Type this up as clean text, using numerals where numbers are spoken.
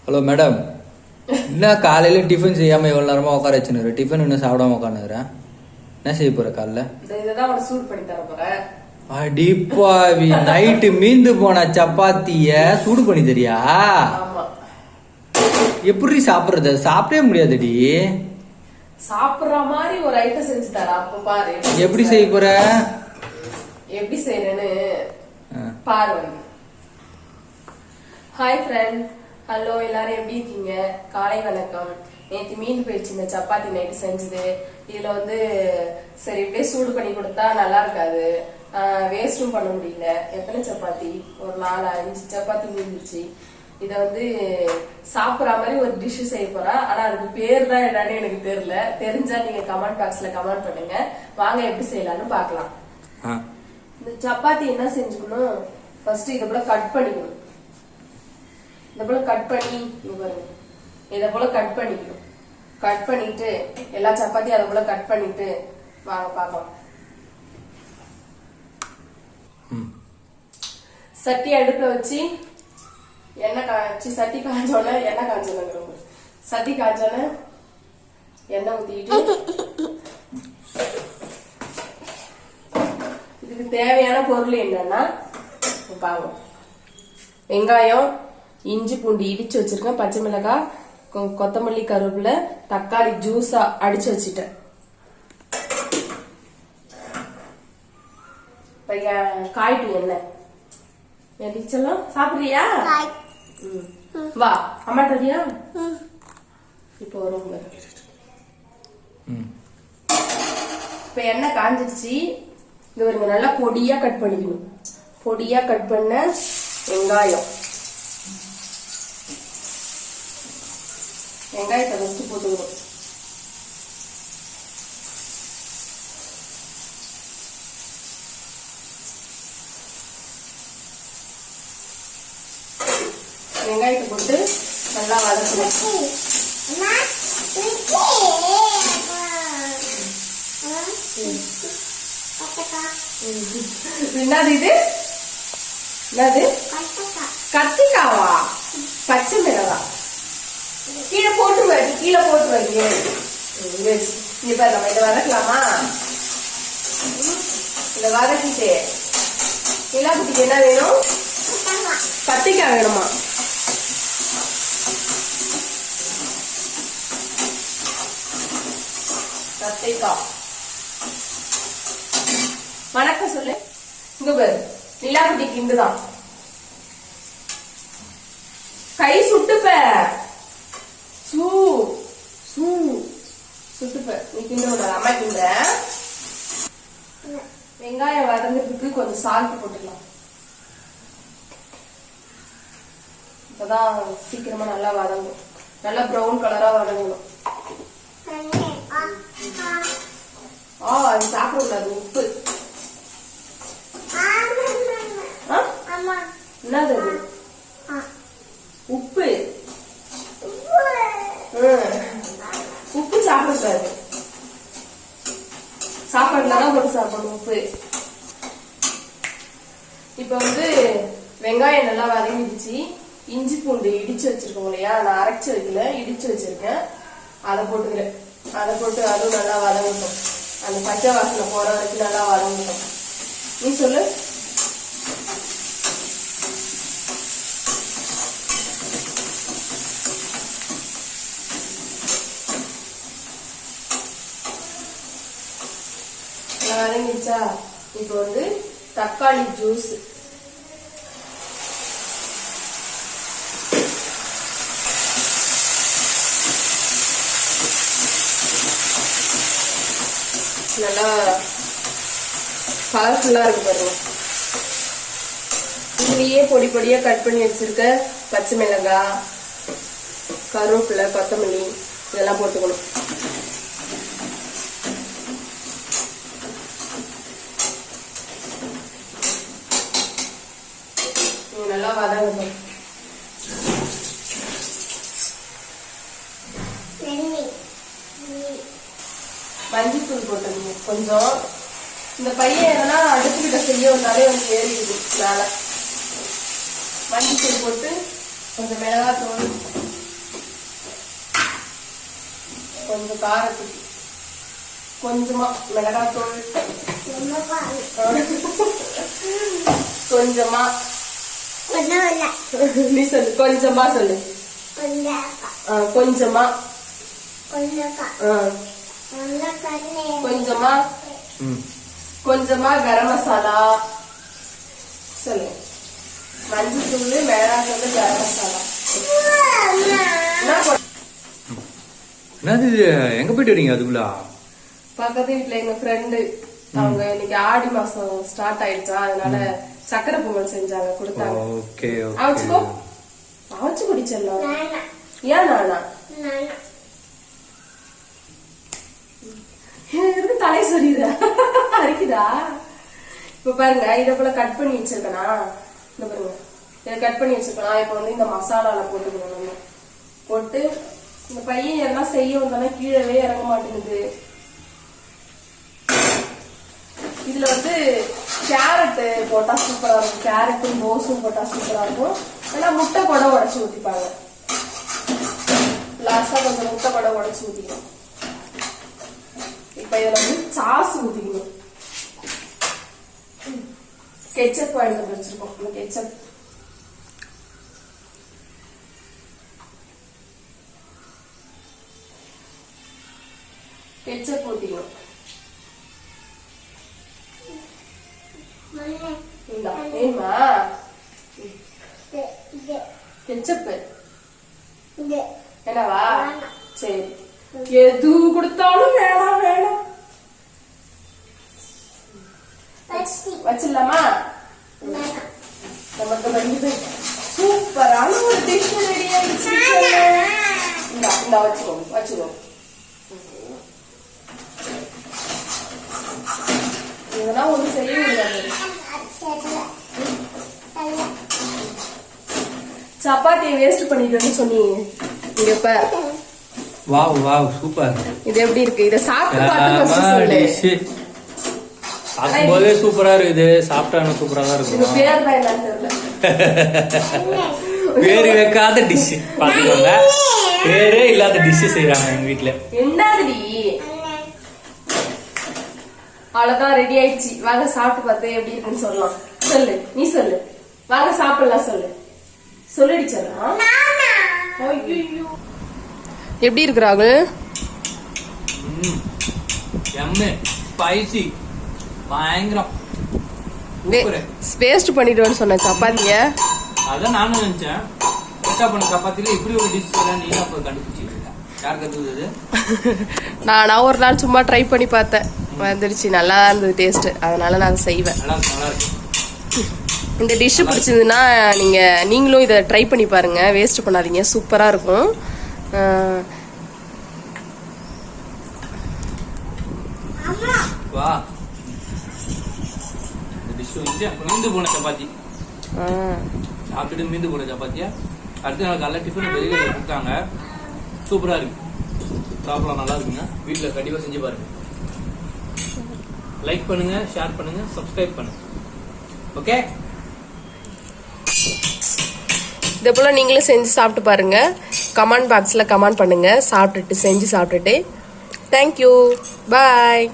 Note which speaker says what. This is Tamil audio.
Speaker 1: ஹலோ மேடம், என்ன காலையில டிஃபன் செய்யாம எவ்வளவு நேரமா உட்கார வச்சுன்னு டிஃபன் இன்னும் சாப்பிடாம உட்காந்துக்கிறேன். என்ன செய்ய போற காலைல?
Speaker 2: சூடு பண்ணி தர போறேன்.
Speaker 1: அடிப்பாவி, நைட்டு மீந்து போன சப்பாத்திய சூடு பண்ணி தரியா? எப்படி சாப்பிடுறது? சாப்பிடவே முடியாதுடி.
Speaker 2: சாப்பிடுற மாதிரி ஒரு ஐட்டம் செஞ்சு தர. அப்ப பாரு
Speaker 1: எப்படி செய்ய போற?
Speaker 2: எப்படி செய்யறேன்னு பாரு. ஹாய் ஃப்ரெண்ட், ஹலோ, எல்லாரும் எப்படி இருக்கீங்க? காலை வணக்கம். நேற்று மீன் போயிடுச்சு இந்த சப்பாத்தி நைட்டு செஞ்சது. இதுல சரி இப்படியே சூடு பண்ணி கொடுத்தா நல்லா இருக்காது, வேஸ்டும் பண்ண முடியல. எத்தனை சப்பாத்தி? ஒரு 4-5 சப்பாத்தி மீந்துச்சு. இத சாப்பிட்ற மாதிரி ஒரு டிஷ் செய்ய போறா. ஆனா அதுக்கு பேர் தான் என்னன்னு எனக்கு தெரியல. தெரிஞ்சா நீங்க கமெண்ட் பாக்ஸ்ல கமெண்ட் பண்ணுங்க. வாங்க எப்படி செய்யலாம்னு பாக்கலாம். இந்த சப்பாத்தி என்ன செஞ்சுக்கணும், ஃபர்ஸ்ட் இதை போல கட் பண்ணிக்கணும். இதை போல கட் பண்ணி இதை போல கட் பண்ணிக்கணும். கட் பண்ணிட்டு எல்லா சப்பாத்தியும் அதை போல கட் பண்ணிட்டு வாங்க பாக்கலாம். சட்டி அடுப்புல வச்சு எண்ணெய் காய்ச்சி, சட்டி காய்ச்சோன்னு எண்ணெய் காய்ச்சணும். சட்டி காய்ச்சோன்னு எண்ணெய் ஊத்திட்டு இதுக்கு தேவையான பொருள் என்னன்னா பாருங்க, வெங்காயம், இஞ்சி பூண்டு இடிச்சு வச்சிருக்கேன், பச்சை மிளகாய், கொத்தமல்லி, கருவேப்பிலை, தக்காளி ஜூஸா அடிச்சு வச்சுட்டேன். காய்ட்டு எண்ணெய் எடிச்சலாம். சாப்பிடுறியா? வா அம்மா தரியா? இப்போ வரும். இப்ப எண்ணெய் காஞ்சிருச்சு. இது ஒரு நல்லா பொடியா கட் பண்ணிக்கணும். பொடியா கட் பண்ண வெங்காயம், வெங்காயத்தை ஃபர்ஸ்ட் போட்டுக்கணும். வெங்காயத்தை போட்டு நல்லா வதக்கணும். என்னது இது? என்னது? கத்திக்காவா? பச்சை மிளகாய் கீழே போட்டு வைங்க, கீழே போட்டு வைங்க. இப்ப நம்ம இதை வதக்கலாமா? இதை வதக்கிட்டு நிலாக்குட்டிக்கு என்ன வேணும்? கத்திக்காய் வேணுமா? கத்திக்காய். வணக்கம் சொல்லு. இங்க பாரு, நிலாக்குட்டிக்கு இங்குதான். கை சுட்டுப்ப, சுட்டுப்ப. நீ கிண்ட அம்மா கிண்ட. வெங்காயம் வதங்கிறதுக்கு கொஞ்சம் சால்ட் போட்டுக்கலாம். இப்பதான் சீக்கிரமா நல்லா வதங்கும். நல்லா ப்ரௌன் கலரா வதங்கணும். அது சாப்பிடக்கூடாது. உப்பு. என்னது அது? உப்பு. உப்பு சாப்பிடக்கூடாது. சாப்பாடுலதான் போட்டு சாப்பிடணும் உப்பு. இப்ப வெங்காயம் நல்லா வதங்கிடுச்சு. இஞ்சி பூண்டு இடிச்சு வச்சிருக்கோம் இல்லையா, நான் அரைச்சு வைக்கல, இடிச்சு வச்சிருக்கேன். அதை போட்டுக்கிறேன். அதை போட்டு அதுவும் நல்லா வதங்கட்டும். அந்த பச்சை வாசனை போற வரைக்கும் நல்லா வதங்கட்டும். நீ சொல்லு. வதங்கிடுச்சா? இப்போ தக்காளி ஜூஸ். நல்லா கலர்ஃபுல்லா இருக்கு பாருங்க. இதுலயே பொடி பொடியா கட் பண்ணி வச்சிருக்க பச்சை மிளகாய், கருவேப்பிலை, கொத்தமல்லி இதெல்லாம் போட்டுக்கணும். நல்லா வதங்கணும். மஞ்சத்தூள் போட்டுருங்க கொஞ்சம். இந்த பையன் எதனா அடுப்புக்கிட்ட செய்ய வந்தாலே ஏறிடுது மேல. மஞ்சத்தூள் போட்டு கொஞ்சம் மிளகாத்தூள், கொஞ்சம் காரத்துக்கு கொஞ்சமா மிளகாத்தூள், கொஞ்சமா நீ சொல்லு, கொஞ்சமா சொல்லு, கொஞ்சமா கொஞ்சமா கொஞ்சமா கரம் மசாலா சொல்லு, மஞ்சள் தூள், மிளகாத்தூள், கரம் மசாலா.
Speaker 1: என்னது இது? எங்க போயிட்டு வரீங்க அதுக்குள்ள?
Speaker 2: பக்கத்து வீட்டுல எங்க ஃப்ரெண்டு அவங்க இன்னைக்கு ஆடி மாசம் ஸ்டார்ட் ஆயிடுச்சா, அதனால சக்கரை பொங்கல் செஞ்சாங்க, கொடுத்தாங்க.
Speaker 1: ஓகே
Speaker 2: அவச்சுக்கோ, அவச்சு குடிச்சிடலாம். ஏன் நானா இருக்கு தலை சொல்லிடுறா அரிக்குதா? இப்ப பாருங்க, இத போல கட் பண்ணி வச்சிருக்கனா, இந்த பாருங்க, இதை கட் பண்ணி வச்சிருக்கலாம். இப்ப வந்து இந்த மசாலால போட்டுக்கணும். நம்ம போட்டு இந்த பையன் எல்லாம் செய்ய வந்தாலும் கீழவே இறங்க மாட்டேங்குது. இதுல வந்து கேரட் போட்டா சூப்பரா இருக்கும், கேரட்டும் ரோஸும் போட்டா சூப்பரா இருக்கும். ஏன்னா முட்டை கூட உடைச்சு ஊத்திப்பாங்க. லாஸ்டா கொஞ்சம் முட்டை கூட உடைச்சு ஊத்திக்கணும். இப்ப இதுல வந்து சாஸ் ஊத்திக்கணும். கெச்சப் வாங்கிட்டு வச்சிருக்கோம். இந்த கெச்சப் கெச்சப் ஊத்திக்கணும். ஏமா கெச்சப் என்னவா? சரி, எது கொடுத்தாலும் வேணாம் வேணாம் வச்சிடலாமா? நமக்கு வந்து சூப்பரான ஒரு டிஷ் ரெடி ஆயிடுச்சு. இந்த வச்சுக்கோ. இதெல்லாம் ஒண்ணு செய்ய முடியாது. சப்பாத்தியை வேஸ்ட் பண்ணிட்டு சொன்னீங்க. இங்க இப்ப
Speaker 1: வாவ் சூப்பர்.
Speaker 2: இது எப்படி இருக்கு? இத சாப்பிட்டு பார்த்து
Speaker 1: சாப்பிடும்போதே சூப்பரா இருக்குது, சாப்பிட்டா சூப்பரா தான் இருக்கும்.
Speaker 2: பேர் தான் என்னன்னு தெரியல.
Speaker 1: பேரு வைக்காத டிஷ் பாத்துக்கோங்க. பேரே இல்லாத டிஷ் செய்யறாங்க எங்க வீட்டுல.
Speaker 2: என்னதுடி? அவ்வளவுதான், ரெடி ஆயிடுச்சு. வாங்க சாப்பிட்டு பார்த்து எப்படி இருக்குன்னு சொல்லலாம். சொல்லு, நீ சொல்லு. வாங்க சாப்பிடலாம், சொல்லுடி சொல்லலாம். எப்படி இருக்கு ராகுல்?
Speaker 1: ஸ்பைசி பயங்கரம்.
Speaker 2: வேஸ்ட் பண்ணிடுவேன்னு சொன்ன சப்பாத்திய.
Speaker 1: அதான் நானும் நினைச்சேன், பண்ண சப்பாத்தில இப்படி ஒரு டிஷ் நீ கண்டுபிடிச்சு. யார் கத்துது?
Speaker 2: நானா ஒரு நாள் சும்மா ட்ரை பண்ணி பார்த்தேன், வந்துடுச்சு, நல்லா இருந்தது டேஸ்ட். அதனால நான் செய்வேன். இந்த டிஷ் பிடிச்சதுன்னா நீங்களும் இதை ட்ரை பண்ணி பாருங்க, வேஸ்ட் பண்ணாதீங்க, சூப்பரா இருக்கும்.
Speaker 1: வா, இந்த டிஷ் வந்து மீந்து போன சப்பாத்தி சாப்பிட்டுட்டு மீந்து போன சப்பாத்தியா அடுத்த நாள் காலைல டிஃபன் வெளியில கொடுத்தாங்க. சூப்பரா இருக்கு, சாப்பிடலாம், நல்லா இருக்குங்க. வீட்டுல கண்டிப்பா செஞ்சு பாருங்க. லைக் பண்ணுங்க, ஷேர் பண்ணுங்க, சப்ஸ்கிரைப் பண்ணுங்க. ஓகே,
Speaker 2: இதே போல நீங்களும் செஞ்சு சாப்பிட்டு பாருங்க. கமெண்ட் பாக்ஸ்ல கமெண்ட் பண்ணுங்க, சாப்பிட்டுட்டு செஞ்சு சாப்பிட்டுட்டு. தேங்க்யூ, பாய்.